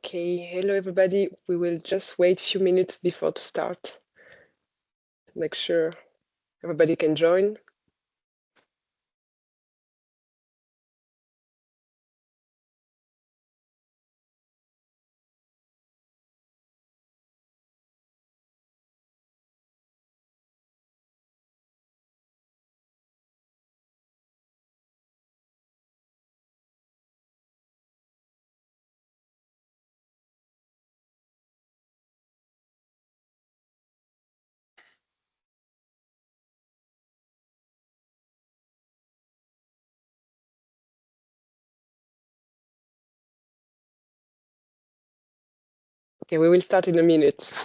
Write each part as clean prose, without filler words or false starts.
Okay, hello everybody. We will just wait a few minutes before to start. Make sure everybody can join. Okay, we will start in a minute.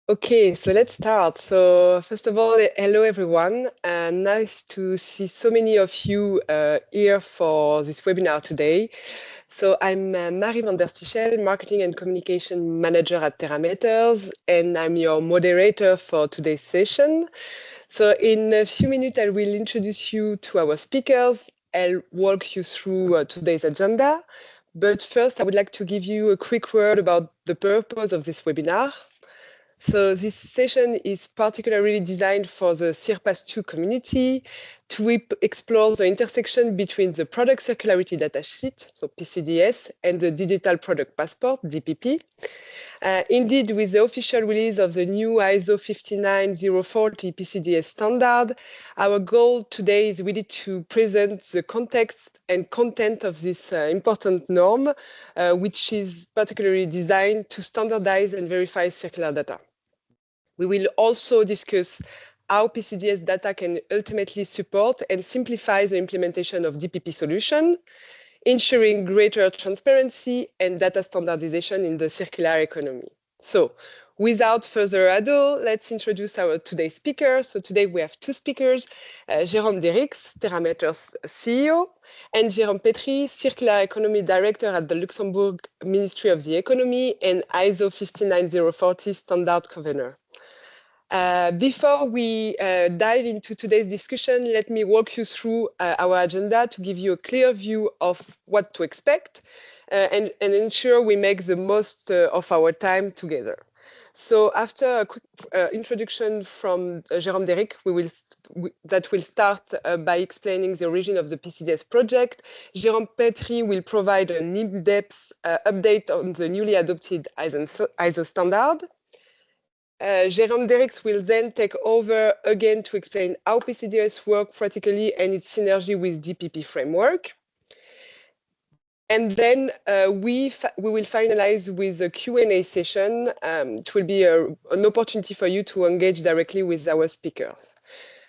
Okay, so let's start. So first of all, hello everyone. Nice to see so many of you here for this webinar today. So I'm Marie van der Stichel, Marketing and Communication Manager at Terra Matters, and I'm your moderator for today's session. So in a few minutes, I will introduce you to our speakers. I'll walk you through today's agenda. But first, I would like to give you a quick word about the purpose of this webinar. So this session is particularly designed for the Cirpass 2 community to explore the intersection between the Product Circularity Data Sheet, so PCDS, and the Digital Product Passport, DPP. Indeed, with the official release of the new ISO 59040 PCDS standard, our goal today is really to present the context and content of this important norm, which is particularly designed to standardize and verify circular data. We will also discuss how PCDS data can ultimately support and simplify the implementation of DPP solution, ensuring greater transparency and data standardization in the circular economy. So without further ado, let's introduce our today's speakers. So today we have two speakers, Jérôme Derrix, Terra Matters CEO, and Jérôme Petry, Circular Economy Director at the Luxembourg Ministry of the Economy and ISO 59040 Standard Governor. Before we dive into today's discussion, let me walk you through our agenda to give you a clear view of what to expect and ensure we make the most of our time together. So after a quick introduction from Jérôme Derrix, that will start by explaining the origin of the PCDS project. Jérôme Petry will provide an in-depth update on the newly adopted ISO standard. Jérôme Derrix will then take over again to explain how PCDS work practically and its synergy with DPP framework. And then we will finalize with a Q&A session. It will be an opportunity for you to engage directly with our speakers.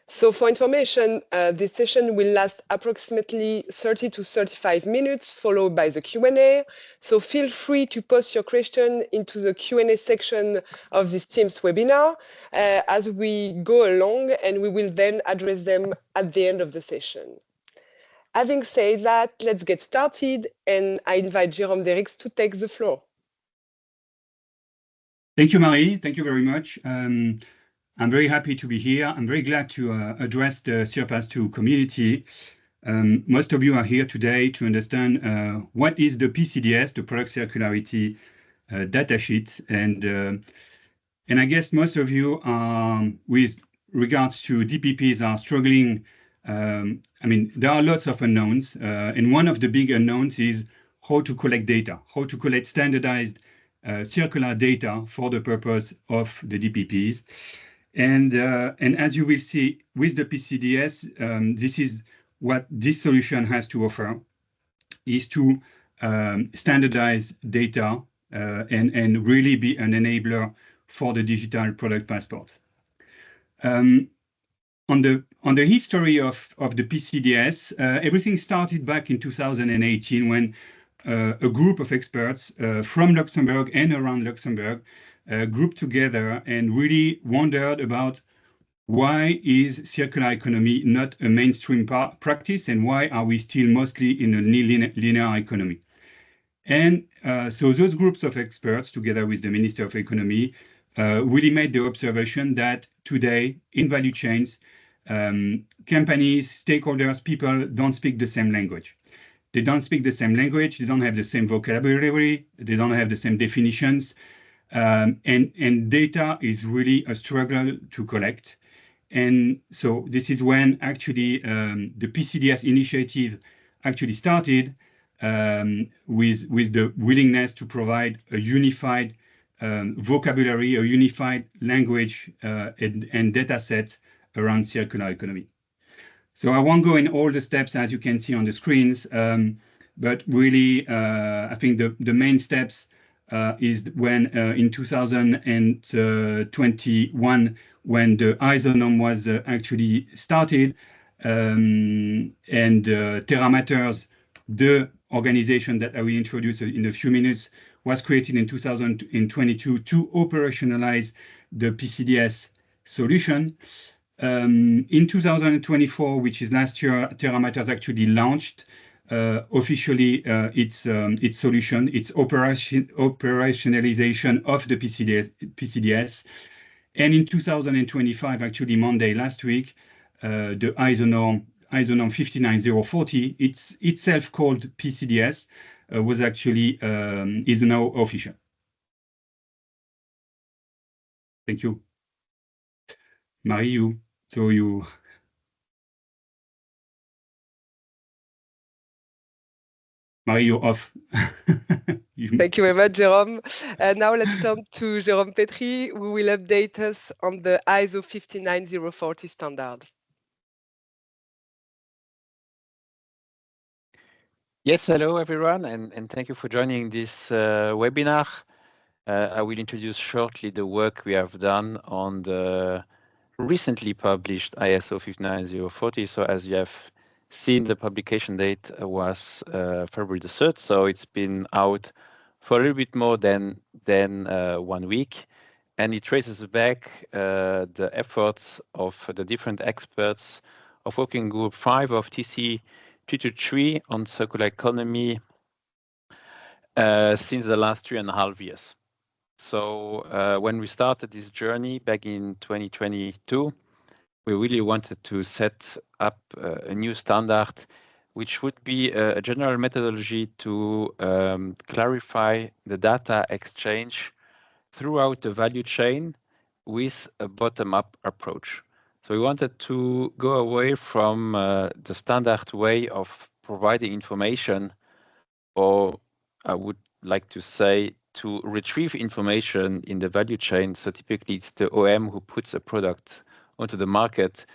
So for information, this session will last approximately 30 to 35 minutes, followed by the Q&A. So feel free to post your question into the Q&A section of this Teams webinar as we go along, and we will then address them at the end of the session. Having said that, let's get started, and I invite Jérôme Derrix to take the floor. Thank you, Marie. Thank you very much. I'm very happy to be here. I'm very glad to address the Cirpass 2 community. Most of you are here today to understand what is the PCDS, the Product Circularity Data Sheet, and I guess most of you with regards to DPPs are struggling. I mean, there are lots of unknowns, and one of the big unknowns is how to collect data, how to collect standardized circular data for the purpose of the DPPs. And as you will see with the PCDS, this is what this solution has to offer, is to standardize data and really be an enabler for the digital product passport. On on the history of the PCDS, everything started back in 2018 when a group of experts from Luxembourg and around Luxembourg grouped together and really wondered about why is circular economy not a mainstream practice, and why are we still mostly in a linear economy? And so those groups of experts, together with the Minister of Economy, really made the observation that today in value chains, companies, stakeholders, people don't speak the same language. They don't speak the same language, they don't have the same vocabulary, they don't have the same definitions, and data is really a struggle to collect. And so this is when actually the PCDS initiative actually started, with the willingness to provide a unified vocabulary, a unified language and data set around circular economy. So I won't go in all the steps as you can see on the screens, but really I think the main steps is when in 2021, when the ISO norm was actually started, and Terra Matters, the organization that I will introduce in a few minutes, was created in 2022 to operationalize the PCDS solution. In 2024, which is last year, Terra Matters actually launched officially its solution, its operationalization of the PCDS. And in 2025, actually Monday last week, the ISO norm 59040, it's itself called PCDS, was actually is now official. Thank you. Marie, Marie, you're off. Thank you very much, Jérôme. Now let's turn to Jérôme Petry, who will update us on the ISO 59040 standard. Yes, hello everyone, and thank you for joining this webinar. I will introduce shortly the work we have done on the recently published ISO 59040. So as you have seen, the publication date was February the 3rd, so it's been out for a little bit more than 1 week, and it traces back the efforts of the different experts of Working Group 5 of TC 223 on circular economy since the last 3.5 years. So when we started this journey back in 2022, we really wanted to set up a new standard, which would be a general methodology to clarify the data exchange throughout the value chain with a bottom-up approach. So we wanted to go away from the standard way of providing information, or I would like to say to retrieve information in the value chain. So typically it's the OM who puts a product onto the market,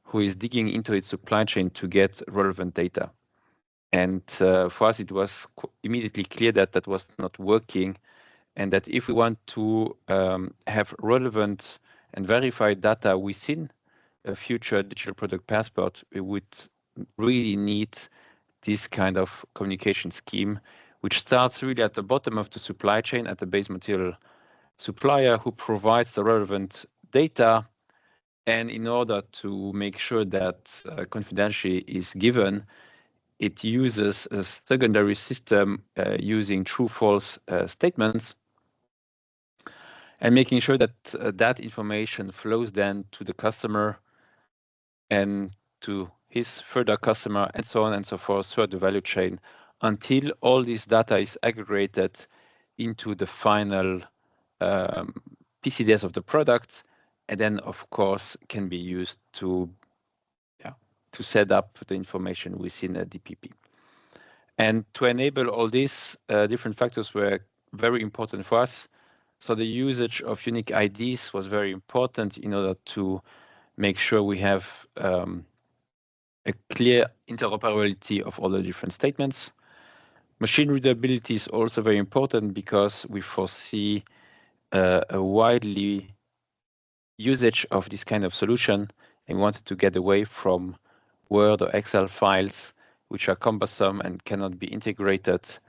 who is digging into its supply chain to get relevant data. And for us, it was immediately clear that that was not working, and that if we want to have relevant and verified data within a future digital product passport, we would really need this kind of communication scheme, which starts really at the bottom of the supply chain at the base material supplier who provides the relevant data. And in order to make sure that confidentiality is given, it uses a secondary system using true-false statements, and making sure that that information flows then to the customer and to his further customer, and so on and so forth throughout the value chain, until all this data is aggregated into the final PCDS of the product, and then of course can be used to set up the information within a DPP. And to enable all these different factors were very important for us. So the usage of unique IDs was very important in order to make sure we have a clear interoperability of all the different statements. Machine readability is also very important because we foresee a widely usage of this kind of solution, and we wanted to get away from Word or Excel files, which are cumbersome and cannot be integrated.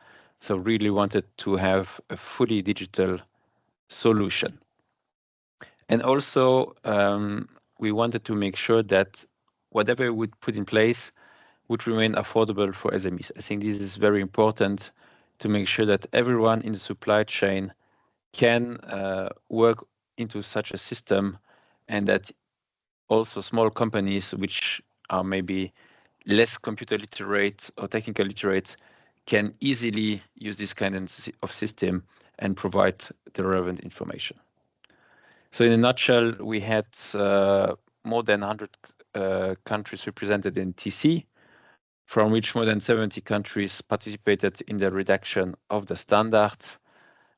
So really wanted to have a fully digital solution. And also, we wanted to make sure that whatever we would put in place would remain affordable for SMEs. I think this is very important to make sure that everyone in the supply chain can work into such a system, and that also small companies which are maybe less computer literate or technical literate can easily use this kind of system and provide the relevant information. So in a nutshell, we had more than 100 countries represented in TC, from which more than 70 countries participated in the redaction of the standard,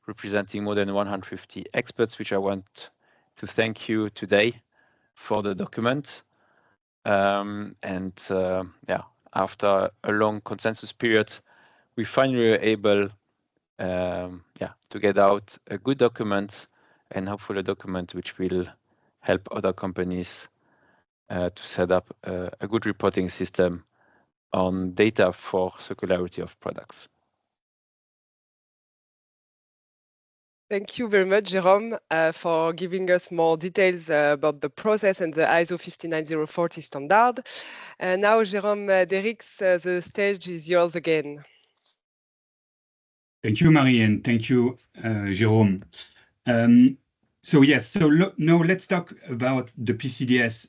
representing more than 150 experts, which I want to thank you today for the document. After a long consensus period, we finally were able to get out a good document, and hopefully a document which will help other companies to set up a good reporting system on data for circularity of products. Thank you very much, Jérôme, for giving us more details about the process and the ISO 59040 standard. Now, Jérôme Derrix, the stage is yours again. Thank you, Marie, and thank you, Jérôme. Now let's talk about the PCDS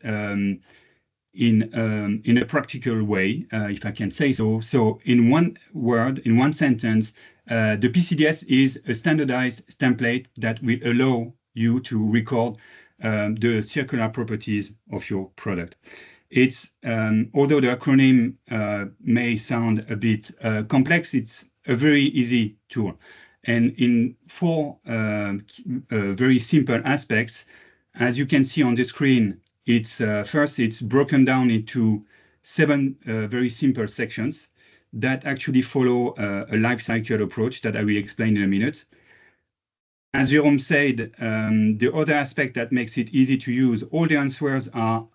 in a practical way, if I can say so. So in one word, in one sentence, the PCDS is a standardized template that will allow you to record the circular properties of your product. It's although the acronym may sound a bit complex, it's a very easy tool. And in four very simple aspects, as you can see on the screen, it's first, it's broken down into 7 very simple sections that actually follow a life cycle approach that I will explain in a minute. As Jérôme said, the other aspect that makes it easy to use, all the answers are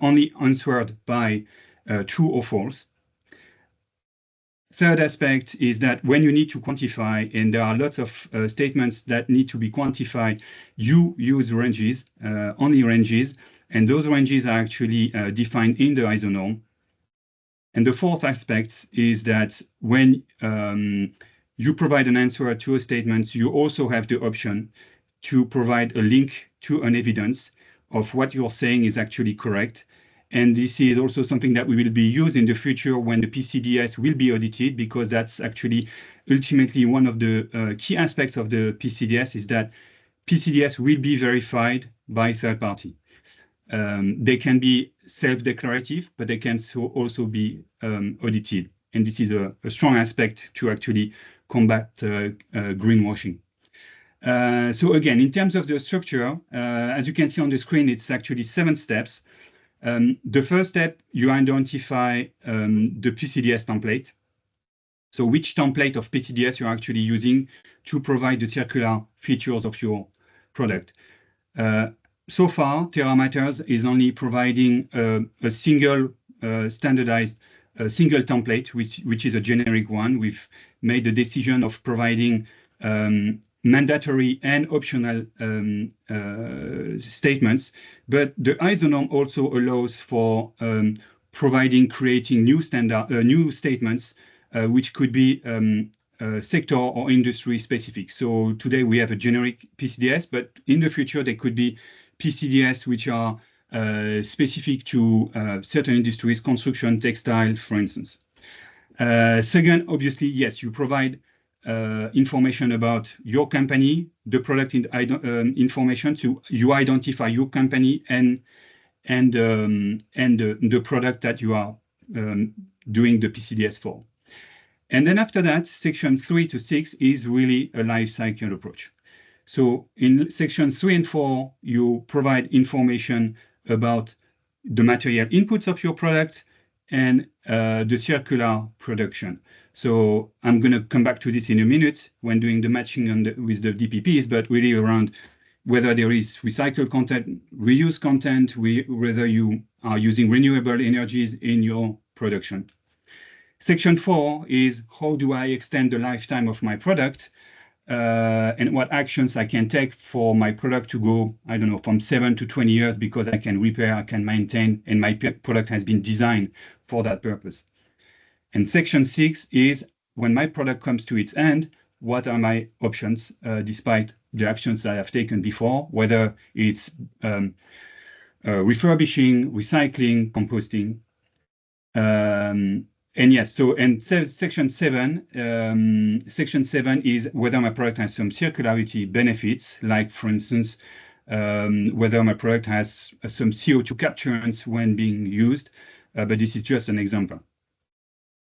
only answered by true or false. Third aspect is that when you need to quantify, and there are lots of statements that need to be quantified, you use ranges, only ranges, and those ranges are actually defined in the ISO norm. And the fourth aspect is that when you provide an answer to a statement, you also have the option to provide a link to an evidence of what you're saying is actually correct. And this is also something that we will be used in the future when the PCDS will be audited, because that's actually ultimately one of the key aspects of the PCDS, is that PCDS will be verified by third party. They can be self-declarative, but they can also be audited. And this is a strong aspect to actually combat greenwashing. So again, in terms of the structure, as you can see on the screen, it's actually 7 steps. The first step, you identify the PCDS template. So which template of PCDS you're actually using to provide the circular features of your product. So far, Terra Matters is only providing a single standardized single template, which is a generic one. We've made the decision of providing mandatory and optional statements, but the ISO norm also allows for creating new statements, which could be sector or industry specific. So today we have a generic PCDS, but in the future there could be PCDS which are specific to certain industries, construction, textile, for instance. Second, obviously, yes, you provide information about your company, the product information, so you identify your company and the product that you are doing the PCDS for. And then after that, section 3 to 6 is really a life cycle approach. So in section 3 and 4, you provide information about the material inputs of your product and the circular production. So I'm going to come back to this in a minute when doing the matching with the DPPs, but really around whether there is recycled content, reused content, whether you are using renewable energies in your production. Section 4 is how do I extend the lifetime of my product and what actions I can take for my product to go, I don't know, from 7 to 20 years because I can repair, I can maintain, and my product has been designed for that purpose. And section 6 is when my product comes to its end, what are my options despite the actions I have taken before, whether it's refurbishing, recycling, composting. And yes, section 7, section 7 is whether my product has some circularity benefits, like for instance, whether my product has some CO2 capturance when being used, but this is just an example.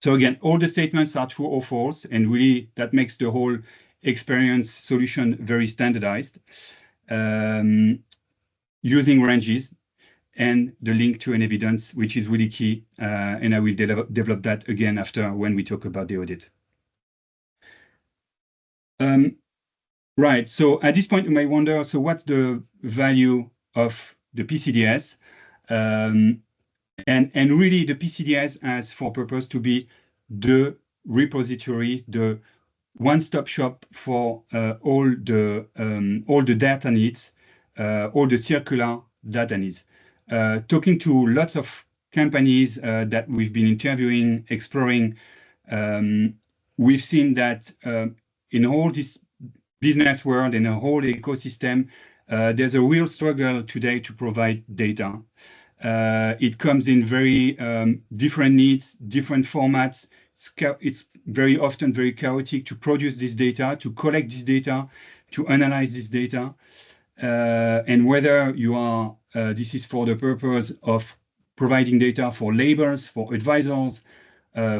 So again, all the statements are true or false, and really that makes the whole experience solution very standardized, using ranges and the link to an evidence, which is really key. And I will develop that again after when we talk about the audit. Right, so at this point you may wonder, so what's the value of the PCDS? And really the PCDS has for purpose to be the repository, the one-stop shop for all the data needs, all the circular data needs. Talking to lots of companies that we've been interviewing, exploring, we've seen that in all this business world, in a whole ecosystem, there's a real struggle today to provide data. It comes in very different needs, different formats. It's very often very chaotic to produce this data, to collect this data, to analyze this data. And whether you are, this is for the purpose of providing data for labels, for advisors,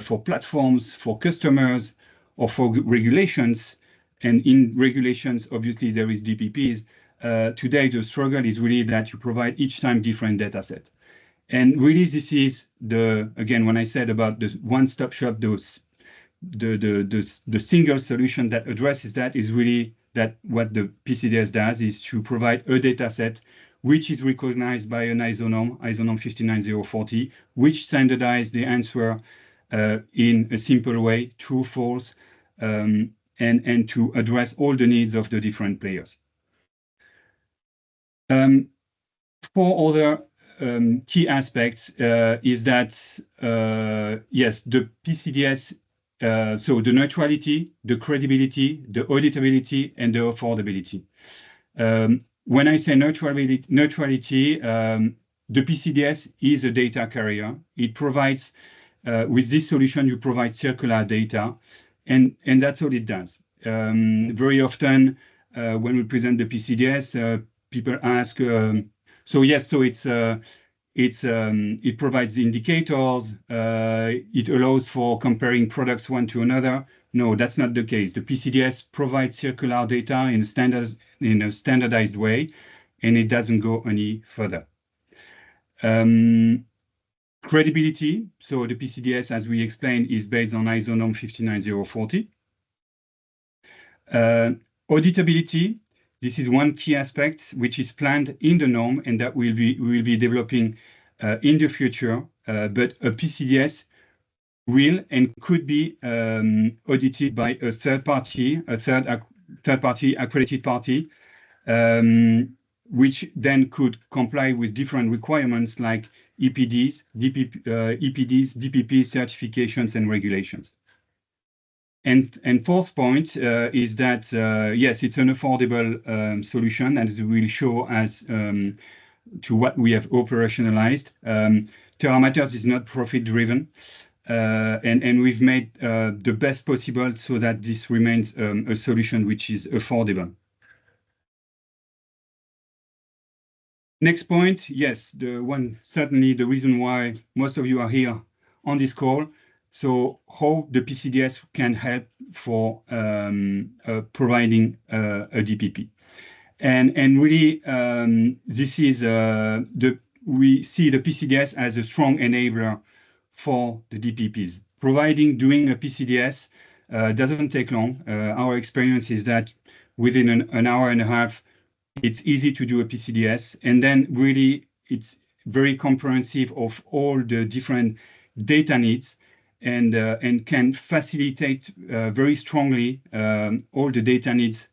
for platforms, for customers, or for regulations. And in regulations, obviously, there is DPPs. Today, the struggle is really that you provide each time different data set. And really, this is again, when I said about the one-stop shop, the single solution that addresses that is really that what the PCDS does is to provide a data set which is recognized by an ISO norm 59040, which standardizes the answer in a simple way, true, false, and to address all the needs of the different players. 4 other key aspects is that, yes, the PCDS, so the neutrality, the credibility, the auditability, and the affordability. When I say neutrality, the PCDS is a data carrier. It provides, with this solution, you provide circular data, and that's all it does. Very often, when we present the PCDS, people ask, so yes, so it provides indicators. It allows for comparing products one to another. No, that's not the case. The PCDS provides circular data in a standardized way, and it doesn't go any further. Credibility. So the PCDS, as we explained, is based on ISO norm 59040. Auditability. This is one key aspect which is planned in the norm and that we will be developing in the future. But a PCDS will and could be audited by a third party accredited party, which then could comply with different requirements like EPDs, DPP certifications and regulations. And fourth point is that, yes, it's an affordable solution, as we will show as to what we have operationalized. Terra Matters is not profit-driven, and we've made the best possible so that this remains a solution which is affordable. Next point, yes, certainly the reason why most of you are here on this call. So how the PCDS can help for providing a DPP. And really, this is we see the PCDS as a strong enabler for the DPPs. Doing a PCDS doesn't take long. Our experience is that within an hour and a half, It's easy to do a PCDS, and then really it's very comprehensive of all the different data needs, and can facilitate very strongly all the data needs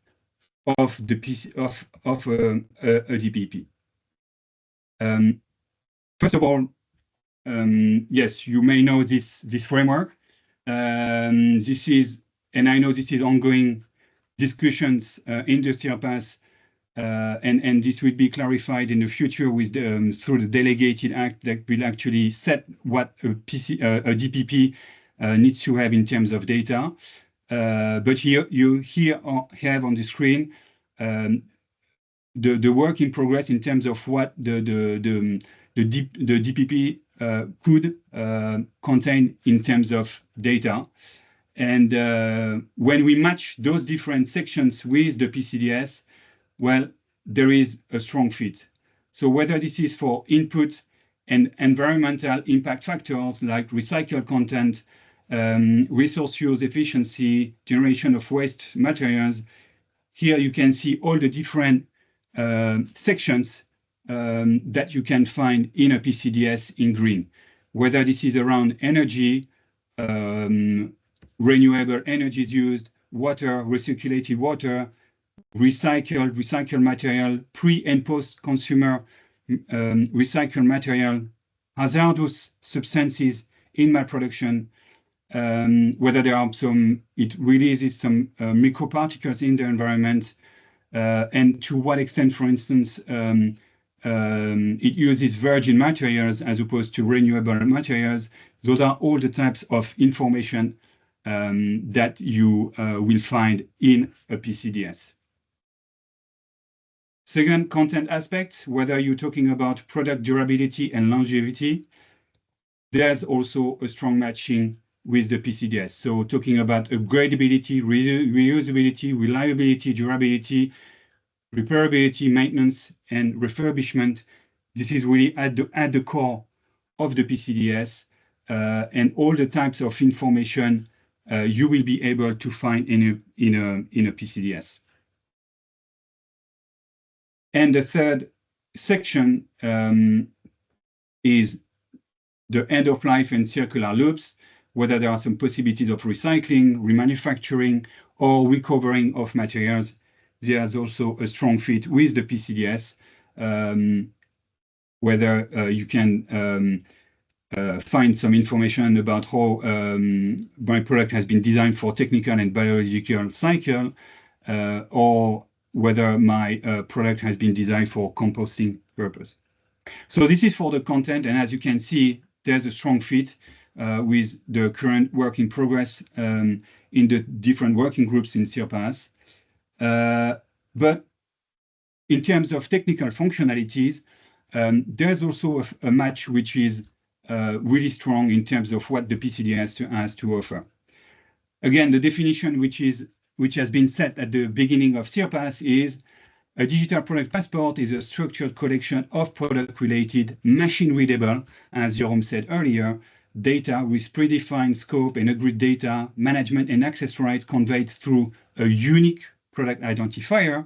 of the a DPP. First of all, yes, you may know this framework. This is, and I know this is ongoing discussions in the Cirpass, and this will be clarified in the future with through the delegated act that will actually set what a DPP needs to have in terms of data. But here you have on the screen the work in progress in terms of what the DPP could contain in terms of data. And when we match those different sections with the PCDS, well, there is a strong fit. So whether this is for input and environmental impact factors like recycled content, resource use efficiency, generation of waste materials, here you can see all the different sections that you can find in a PCDS in green, whether this is around energy, renewable energies used, water, recirculated water, recycled material, pre and post-consumer recycled material, hazardous substances in my production, whether there are it releases some microparticles in the environment, and to what extent, for instance, it uses virgin materials as opposed to renewable materials. Those are all the types of information that you will find in a PCDS. Second, content aspects, whether you're talking about product durability and longevity, there's also a strong matching with the PCDS. So talking about upgradability, reusability, reliability, durability, repairability, maintenance, and refurbishment, this is really at the core of the PCDS, and all the types of information you will be able to find in a PCDS. And the third section is the end of life and circular loops, whether there are some possibilities of recycling, remanufacturing, or recovering of materials. There's also a strong fit with the PCDS, whether you can find some information about how my product has been designed for technical and biological cycle, or whether my product has been designed for composting purpose. So this is for the content, and as you can see, there's a strong fit with the current work in progress in the different working groups in Cirpass. But in terms of technical functionalities, there's also a match which is really strong in terms of what the PCDS has to offer. Again, the definition which has been set at the beginning of Cirpass is a digital product passport is a structured collection of product-related, machine-readable, as Jerome said earlier, data with predefined scope and agreed data, management and access rights conveyed through a unique product identifier,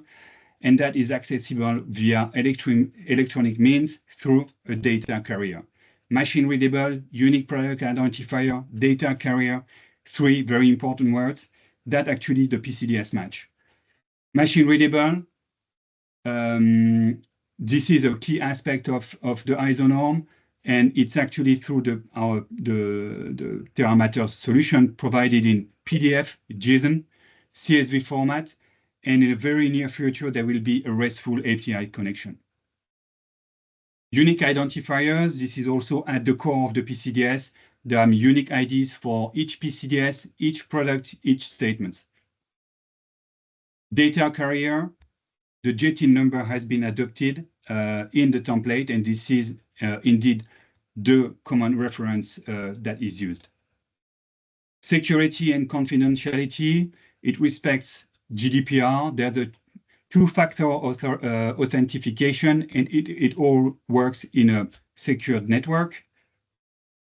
and that is accessible via electronic means through a data carrier. Machine-readable, unique product identifier, data carrier, three very important words that actually the PCDS match. Machine-readable, this is a key aspect of the ISO norm, and it's actually through the Terra Matters solution provided in PDF, JSON, CSV format, and in the very near future, there will be a RESTful API connection. Unique identifiers, this is also at the core of the PCDS. There are unique IDs for each PCDS, each product, each statement. Data carrier, the JTIN number has been adopted in the template, and this is indeed the common reference that is used. Security and confidentiality, it respects GDPR. There's a two-factor authentication, and it all works in a secured network.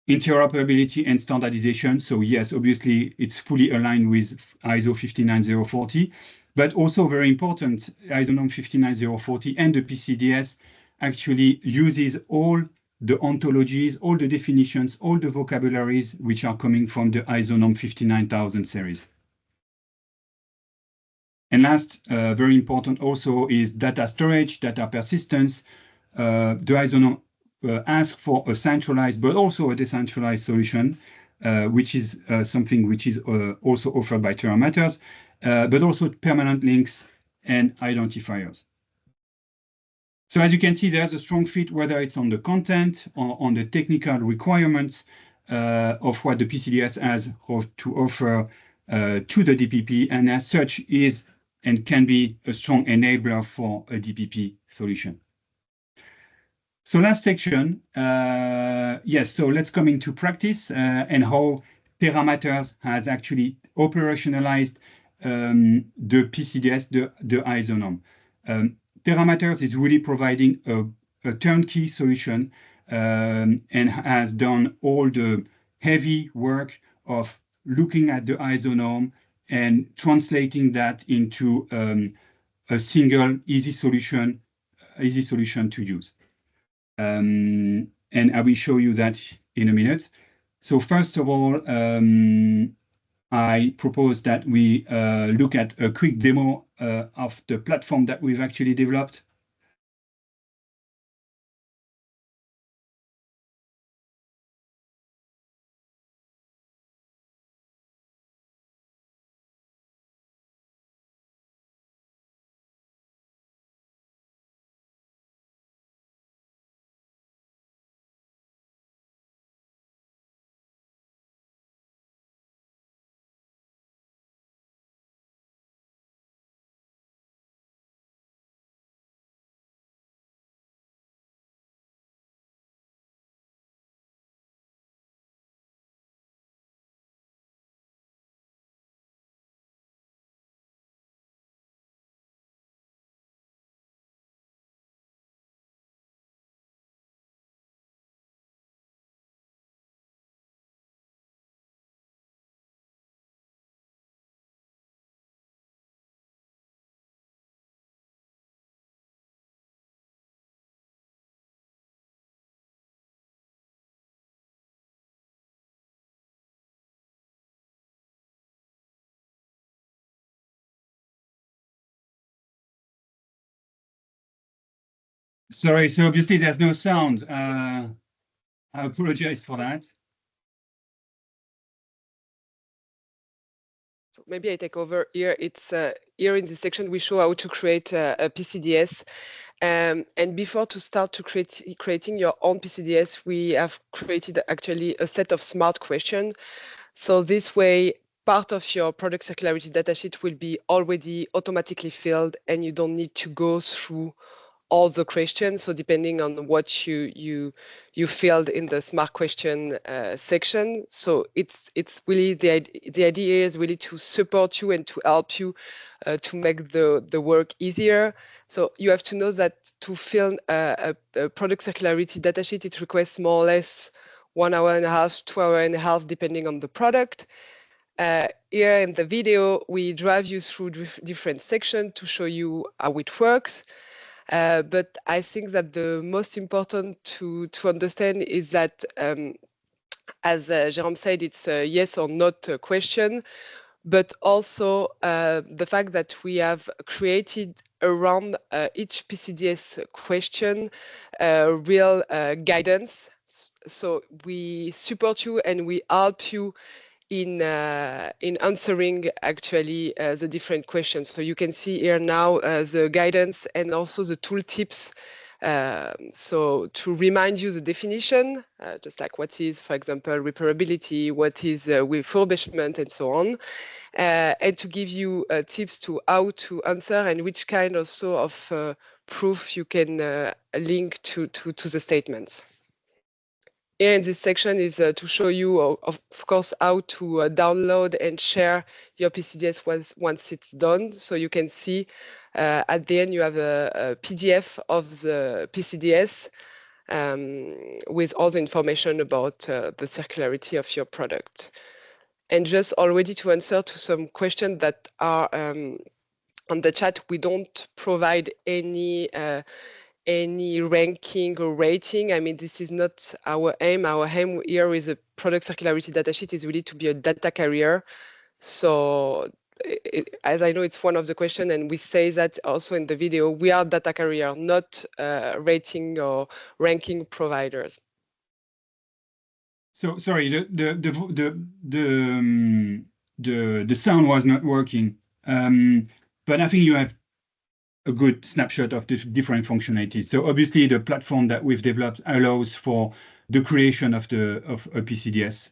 interoperability and standardization. So yes, obviously it's fully aligned with ISO 59040, but also very important, ISO norm 59040 and the PCDS actually uses all the ontologies, all the definitions, all the vocabularies which are coming from the ISO norm 59000 series. And last, very important also is data storage, data persistence. The ISO norm ask for a centralized but also a decentralized solution, which is something which is also offered by Terra Matters, but also permanent links and identifiers. So as you can see, there's a strong fit, whether it's on the content or on the technical requirements of what the PCDS has to offer to the DPP, and as such is and can be a strong enabler for a DPP solution. So last section, yes, so let's come into practice and how Terra Matters has actually operationalized the PCDS, the ISO norm. Terra Matters is really providing a turnkey solution and has done all the heavy work of looking at the ISO norm and translating that into a single easy solution to use. And I will show you that in a minute. So first of all, I propose that we look at a quick demo of the platform that we've actually developed. Sorry, so obviously there's no sound. I apologize for that. So maybe I take over here. It's here in this section, we show how to create a PCDS. And before to start to creating your own PCDS, we have created actually a set of smart questions. So this way, part of your product circularity data sheet will be already automatically filled, and you don't need to go through all the questions. So depending on what you filled in the smart question section, so it's really the idea is really to support you and to help you to make the work easier. So you have to know that to fill a product circularity data sheet, it requires more or less 1 hour and a half, 2 hours and a half, depending on the product. Here in the video, we drive you through different sections to show you how it works. But I think that the most important to understand is that, as Jérôme said, it's a yes or not question, but also the fact that we have created around each PCDS question real guidance. So we support you and we help you in answering actually the different questions. So you can see here now the guidance and also the tool tips. So to remind you the definition, just like what is, for example, repairability, what is refurbishment, and so on, and to give you tips to how to answer and which kind also of proof you can link to the statements. Here in this section is to show you, of course, how to download and share your PCDS once it's done. So you can see at the end you have a PDF of the PCDS. with all the information about the circularity of your product. And just already to answer to some questions that are on the chat, we don't provide any ranking or rating. I mean, this is not our aim. Our aim here with the product circularity data sheet is really to be a data carrier. So as I know, it's one of the questions, and we say that also in the video, we are data carrier, not rating or ranking providers. So sorry, the sound was not working, but I think you have a good snapshot of the different functionalities. So obviously, the platform that we've developed allows for the creation of a PCDS.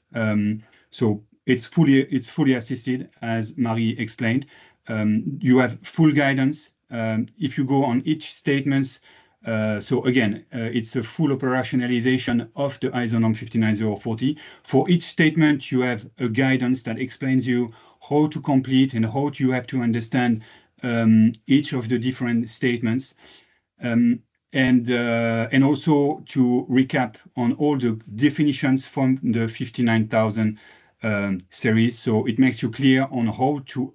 So it's fully assisted, as Marie explained. You have full guidance. If you go on each statements. So again, it's a full operationalization of the ISO norm 59040. For each statement, you have a guidance that explains you how to complete and how you have to understand each of the different statements. And also to recap on all the definitions from the 59000 series. So it makes you clear on how to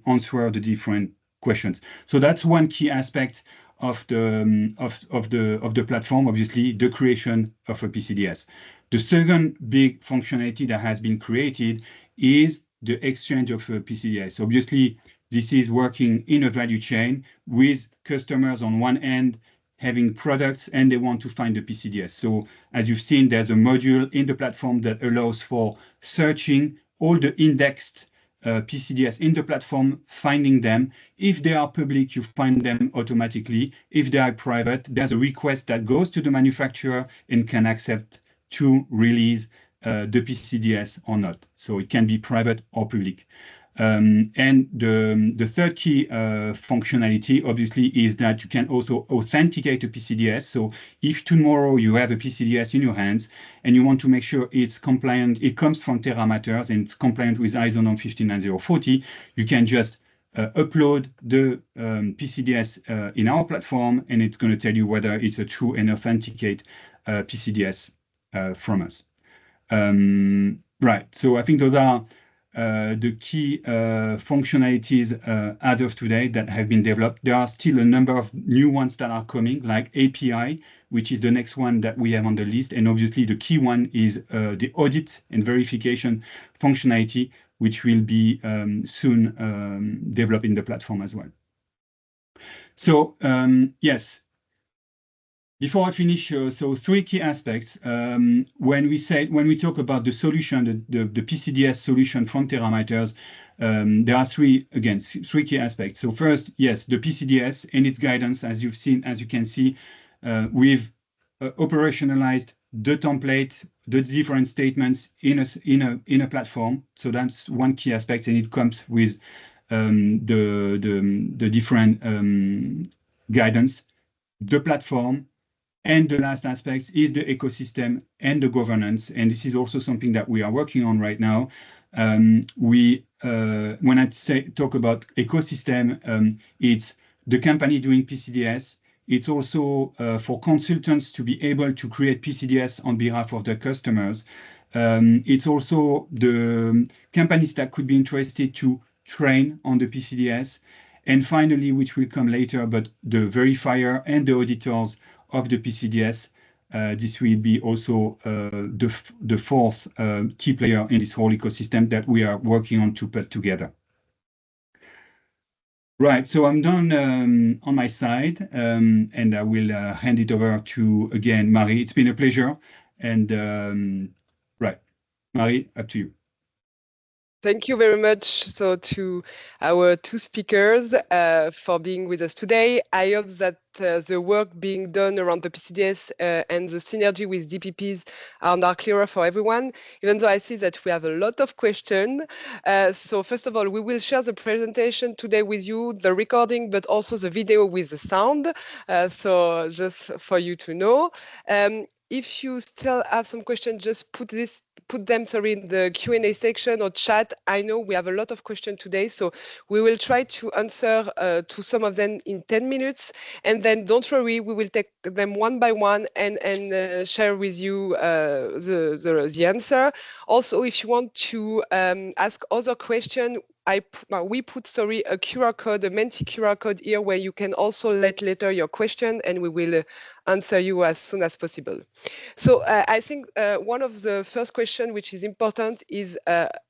answer the different questions. So that's one key aspect of the platform, obviously, the creation of a PCDS. The second big functionality that has been created is the exchange of a PCDS. Obviously, this is working in a value chain with customers on one end having products and they want to find the PCDS. So as you've seen, there's a module in the platform that allows for searching all the indexed PCDS in the platform, finding them. If they are public, you find them automatically. If they are private, there's a request that goes to the manufacturer and can accept to release the PCDS or not. So it can be private or public. And the third key functionality, obviously, is that you can also authenticate a PCDS. So if tomorrow you have a PCDS in your hands and you want to make sure it's compliant, it comes from Terra Matters and it's compliant with ISO norm 59040, you can just upload the PCDS in our platform, and it's going to tell you whether it's a true and authenticate PCDS from us. Right, so I think those are the key functionalities as of today that have been developed. There are still a number of new ones that are coming, like API, which is the next one that we have on the list. And obviously the key one is the audit and verification functionality, which will be soon developed in the platform as well. So yes, before I finish, so three key aspects. When we talk about the solution, the PCDS solution from Terra Matters, there are three key aspects. So first, yes, the PCDS and its guidance, as you can see, we've operationalized the template, the different statements in a platform. So that's one key aspect, and it comes with the different guidance, the platform. And the last aspect is the ecosystem and the governance. And this is also something that we are working on right now. When I talk about ecosystem, it's the company doing PCDS. It's also for consultants to be able to create PCDS on behalf of their customers. It's also the companies that could be interested to train on the PCDS. And finally, which will come later, but the verifier and the auditors of the PCDS. This will be also the fourth key player in this whole ecosystem that we are working on to put together. Right, so I'm done on my side, and I will hand it over to, again, Marie. It's been a pleasure. And right, Marie, up to you. Thank you very much to our two speakers for being with us today. I hope that the work being done around the PCDS and the synergy with DPPs are now clearer for everyone, even though I see that we have a lot of questions. So first of all, we will share the presentation today with you, the recording, but also the video with the sound. So just for you to know. if you still have some questions, just put them in the Q&A section or chat. I know we have a lot of questions today, so we will try to answer to some of them in 10 minutes. And then don't worry, we will take them one by one and share with you the answer. Also, if you want to ask other questions, we put a QR code, a Menti QR code here, where you can also let later your question, and we will answer you as soon as possible. So I think one of the first questions, which is important, is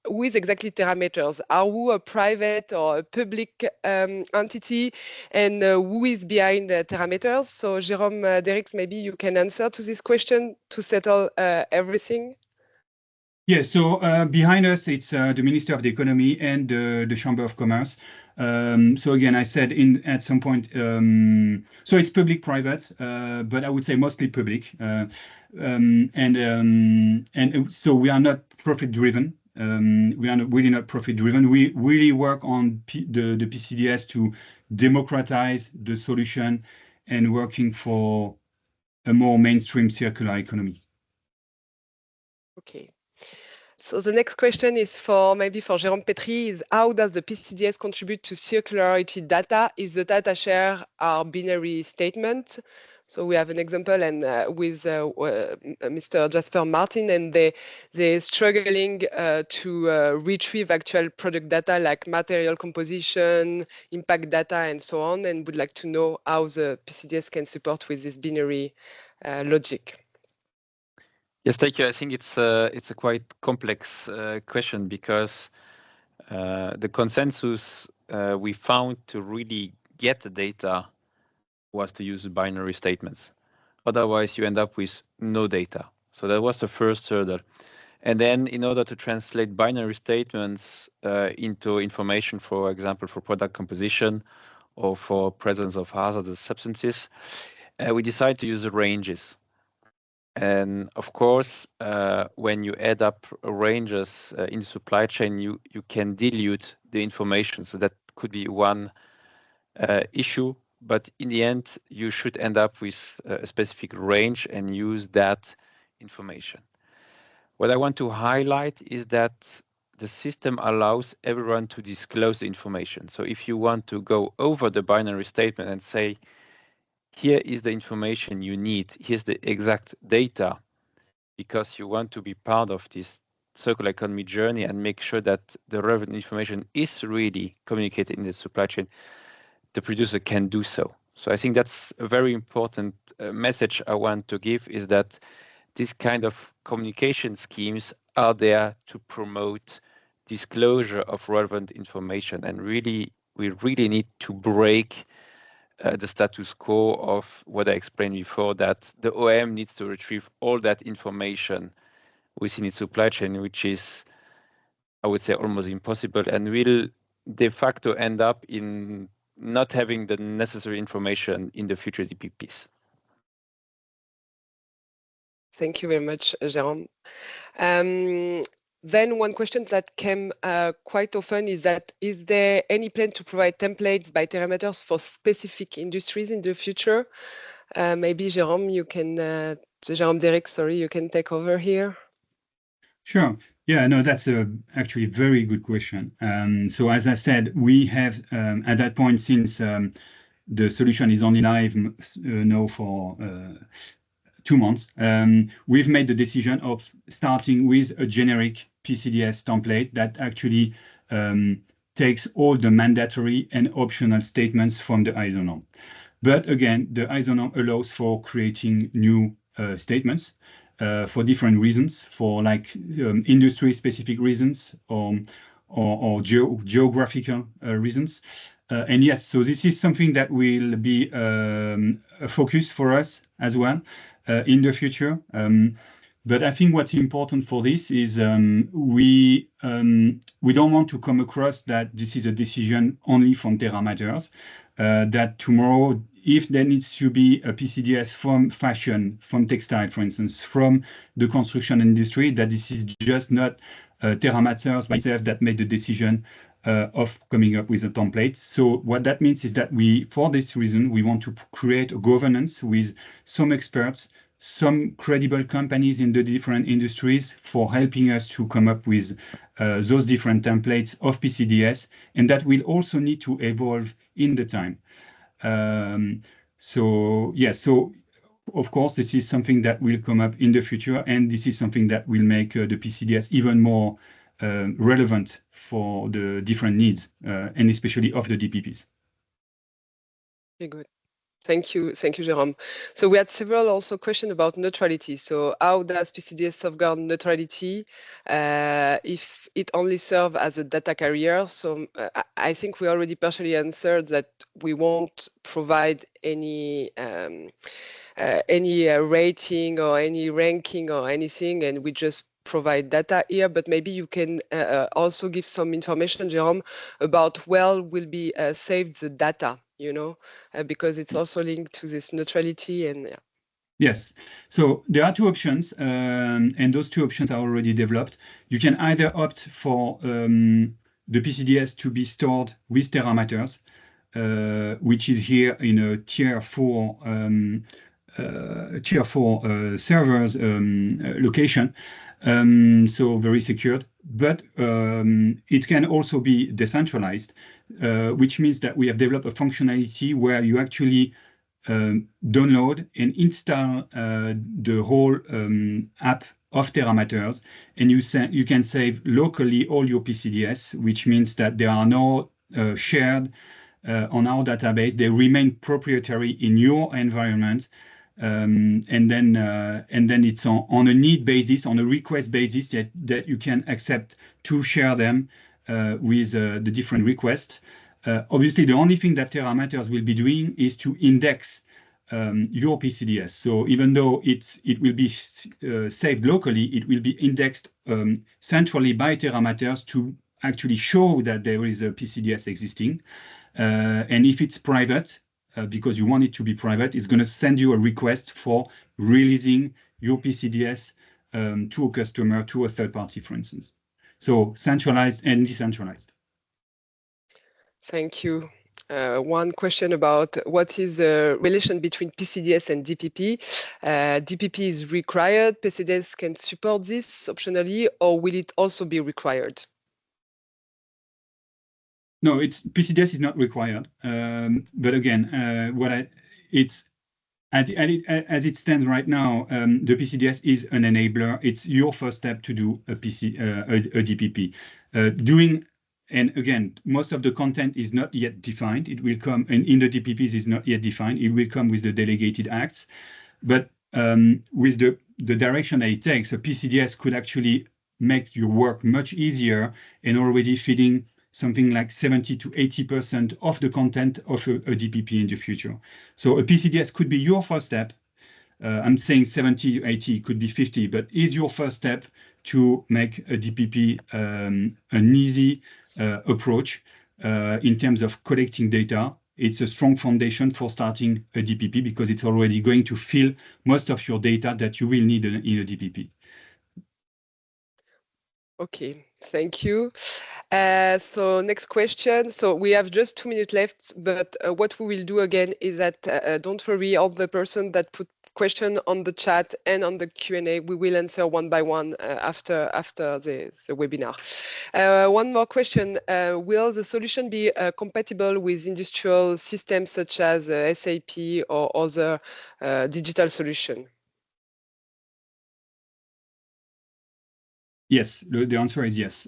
who is exactly Terra Matters? Are we a private or a public entity, and who is behind Terra Matters? So Jérôme Derrix, maybe you can answer to this question to settle everything. Yeah, so behind us, it's the Minister of the Economy and the Chamber of Commerce. So again, I said at some point, so it's public-private, but I would say mostly public. And so we are not profit-driven. We are really not profit-driven. We really work on the PCDS to democratize the solution and working for a more mainstream circular economy. Okay. So the next question is maybe for Jérôme Petry, is how does the PCDS contribute to circularity data if the data share are binary statement? So we have an example and with Mr. Jasper Martin, and they're struggling to retrieve actual product data like material composition, impact data, and so on, and would like to know how the PCDS can support with this binary logic. Yes, thank you. I think it's a quite complex question because the consensus we found to really get the data was to use binary statements. Otherwise, you end up with no data. So that was the first hurdle. And then in order to translate binary statements into information, for example, for product composition or for presence of hazardous substances, we decided to use the ranges. And of course, when you add up ranges in the supply chain, you can dilute the information. So that could be one issue. But in the end, you should end up with a specific range and use that information. What I want to highlight is that the system allows everyone to disclose the information. So if you want to go over the binary statement and say, here is the information you need, here's the exact data, because you want to be part of this circular economy journey and make sure that the relevant information is really communicated in the supply chain, the producer can do so. So I think that's a very important message I want to give, is that this kind of communication schemes are there to promote disclosure of relevant information. And really, we really need to break the status quo of what I explained before, that the OEM needs to retrieve all that information within its supply chain, which is, I would say, almost impossible, and will de facto end up in not having the necessary information in the future DPPs. Thank you very much, Jérôme. Then one question that came quite often is that, is there any plan to provide templates by Terra Matters for specific industries in the future? Maybe Jérôme, Jérôme Derrix, sorry, you can take over here. Sure. Yeah, no, that's actually a very good question. So as I said, we have at that point, since the solution is only live now for 2 months, we've made the decision of starting with a generic PCDS template that actually takes all the mandatory and optional statements from the ISO norm. But again, the ISO norm allows for creating new statements for different reasons, for like industry-specific reasons or geographical reasons. And yes, so this is something that will be a focus for us as well in the future. But I think what's important for this is we don't want to come across that this is a decision only from Terra Matters, that tomorrow, if there needs to be a PCDS from fashion, from textile, for instance, from the construction industry, that this is just not Terra Matters by itself that made the decision of coming up with a template. So what that means is that for this reason, we want to create a governance with some experts some credible companies in the different industries for helping us to come up with those different templates of PCDS, and that will also need to evolve in the time. So of course, this is something that will come up in the future, and this is something that will make the PCDS even more relevant for the different needs, and especially of the DPPs. Okay, good. Thank you, Jérôme. So we had several also questions about neutrality. So how does PCDS safeguard neutrality if it only serves as a data carrier? So I think we already partially answered that we won't provide any rating or any ranking or anything, and we just provide data here. But maybe you can also give some information, Jérôme, about where will be saved the data, because it's also linked to this neutrality and yeah. Yes. So there are two options, and those two options are already developed. You can either opt for the PCDS to be stored with Terra Matters, which is here in a tier 4 servers location, so very secured. But it can also be decentralized, which means that we have developed a functionality where you actually download and install the whole app of Terra Matters, and you can save locally all your PCDS, which means that they are now shared on our database. They remain proprietary in your environment, and then it's on a need basis, on a request basis that you can accept to share them with the different requests. Obviously, the only thing that Terra Matters will be doing is to index your PCDS. So even though it will be saved locally, it will be indexed centrally by Terra Matters to actually show that there is a PCDS existing. And if it's private, because you want it to be private, it's going to send you a request for releasing your PCDS to a customer, to a third party, for instance. So centralized and decentralized. Thank you. One question about what is the relation between PCDS and DPP. DPP is required. PCDS can support this optionally, or will it also be required? No, PCDS is not required. But again, as it stands right now, the PCDS is an enabler. It's your first step to do a DPP. And again, most of the content is not yet defined. It will come, and in the DPPs is not yet defined. It will come with the delegated acts. But with the direction that it takes, a PCDS could actually make your work much easier and already feeding something like 70 to 80% of the content of a DPP in the future. So a PCDS could be your first step. I'm saying 70, 80, could be 50, but is your first step to make a DPP an easy approach in terms of collecting data. It's a strong foundation for starting a DPP because it's already going to fill most of your data that you will need in a DPP. Okay, thank you. So next question. So we have just 2 minutes left, but what we will do again is that don't worry, all the person that put question on the chat and on the Q&A, we will answer one by one after the webinar. One more question. Will the solution be compatible with industrial systems such as SAP or other digital solution? Yes, the answer is yes.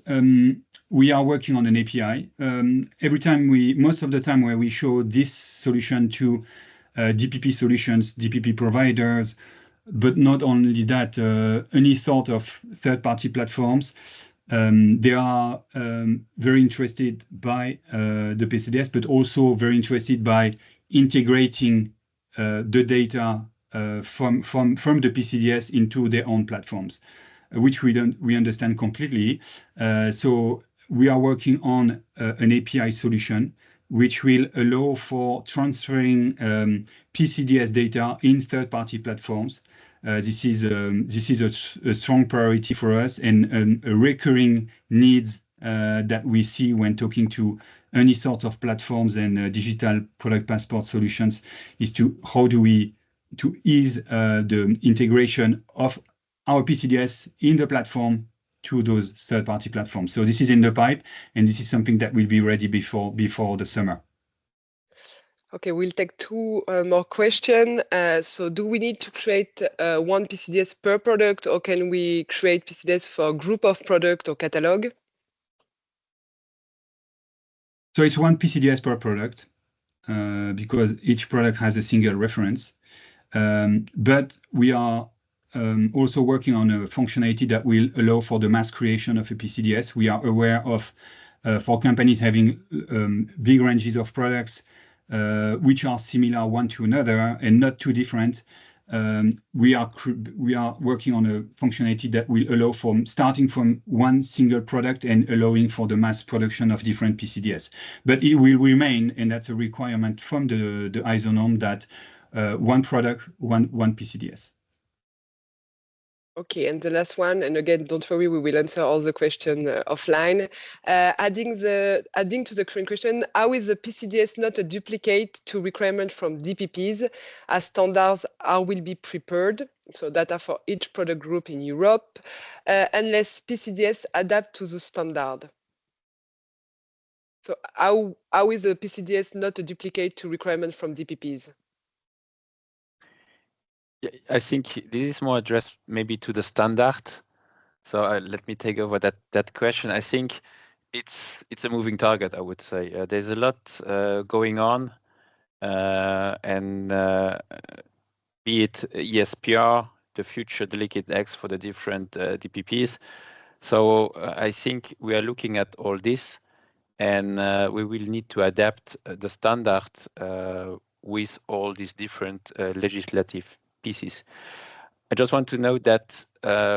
We are working on an API. Most of the time where we show this solution to DPP solutions, DPP providers, but not only that, any sort of third-party platforms, they are very interested by the PCDS, but also very interested by integrating the data from the PCDS into their own platforms, which we understand completely. So we are working on an API solution which will allow for transferring PCDS data in third-party platforms. This is a strong priority for us and a recurring needs that we see when talking to any sort of platforms and digital product passport solutions is to how do we ease the integration of our PCDS in the platform to those third-party platforms. So this is in the pipe, and this is something that will be ready before the summer. Okay, we'll take two more questions. So do we need to create one PCDS per product, or can we create PCDS for a group of product or catalog? So it's one PCDS per product because each product has a single reference. But we are also working on a functionality that will allow for the mass creation of a PCDS. We are aware of, for companies having big ranges of products, which are similar one to another and not too different. We are working on a functionality that will allow from starting from one single product and allowing for the mass production of different PCDS. But it will remain, and that's a requirement from the ISO norm, that one product, one PCDS. Okay, and the last one, and again, don't worry, we will answer all the questions offline. Adding to the current question, how is the PCDS not a duplicate to requirement from DPPs, as standards will be prepared, so data for each product group in Europe, unless PCDS adapt to the standard? So how is the PCDS not a duplicate to requirement from DPPs? I think this is more addressed maybe to the standard. So let me take over that question. I think it's a moving target, I would say. There's a lot going on, and be it ESPR, the future delegate acts for the different DPPs. So I think we are looking at all this, and we will need to adapt the standard with all these different legislative pieces. I just want to note that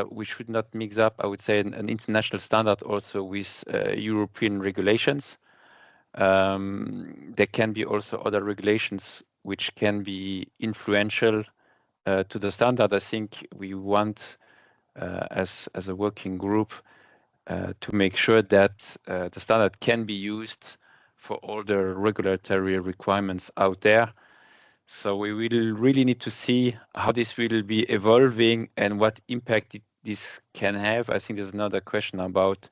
we should not mix up, I would say, an international standard also with European regulations. There can be also other regulations which can be influential to the standard. I think we want, as a working group, to make sure that the standard can be used for all the regulatory requirements out there. So we will really need to see how this will be evolving and what impact this can have. I think there's another question about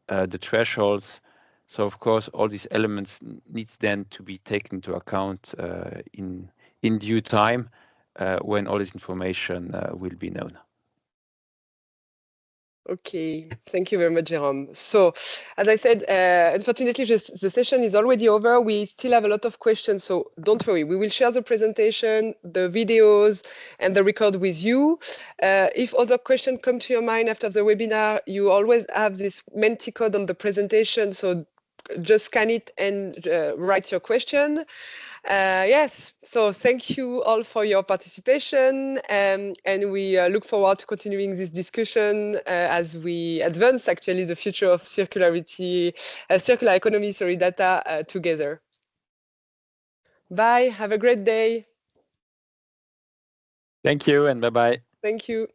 the thresholds. So of course, all these elements needs then to be taken into account in due time when all this information will be known. Okay, thank you very much, Jérôme. So, as I said, unfortunately, the session is already over. We still have a lot of questions, so don't worry. We will share the presentation, the videos, and the record with you. If other questions come to your mind after the webinar, you always have this Menti code on the presentation, so just scan it and write your question. Yes, so thank you all for your participation, and we look forward to continuing this discussion as we advance actually the future of circularity, circular economy, data together. Bye, have a great day. Thank you and bye-bye. Thank you.